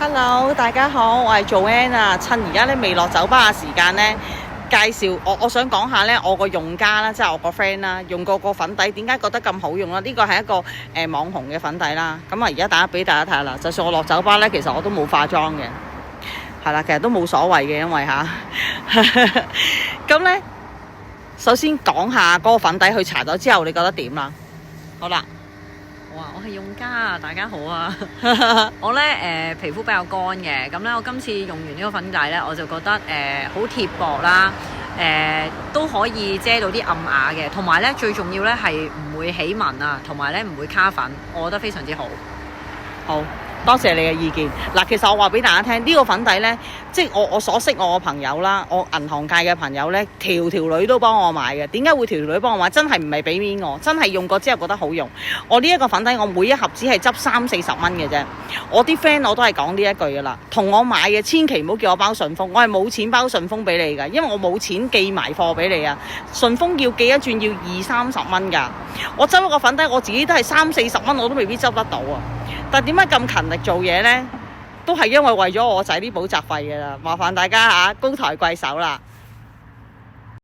Hello，大家好，我係 Joanne 啊。趁而家咧未落酒吧嘅時間咧，介紹我想講下咧我個用家啦，即係我個 friend 啦，用過個粉底點解覺得咁好用啦？呢個係一個網紅嘅粉底啦。咁啊，而家俾大家睇下啦。就算我落酒吧咧，其實我都冇化妝嘅，係啦，其實都冇所謂嘅，因為咁咧，首先講下嗰個粉底去搽咗之後，你覺得點啦？好啦。哇！我係用家啊，大家好啊！我咧皮膚比較乾嘅，咁咧我今次用完呢個粉底咧，我就覺得好貼薄啦，都可以遮到啲暗啞嘅，同埋咧最重要咧係唔會起紋啊，同埋咧唔會卡粉，我覺得非常之好。好多謝你嘅意見。嗱，其實我話俾大家聽，呢個粉底呢，即係我所識我嘅朋友啦，我銀行界嘅朋友呢，條女都幫我買嘅。點解會條女幫我買？真係唔係俾面我，真係用過之後覺得好用。我呢一個粉底，我每一盒只係執30-40蚊嘅啫。我啲 friend 我都係講呢一句噶啦，同我買嘅千祈唔好叫我包順豐，我係冇錢包順豐俾你㗎，因為我冇錢寄埋貨俾你啊。順豐要寄一轉要20-30蚊㗎。我執一個粉底，我自己都係30-40蚊，我都未必執得到啊。但點解咁勤力做嘢呢？都係因為咗我仔啲補習費㗎啦，麻煩大家高抬貴手啦。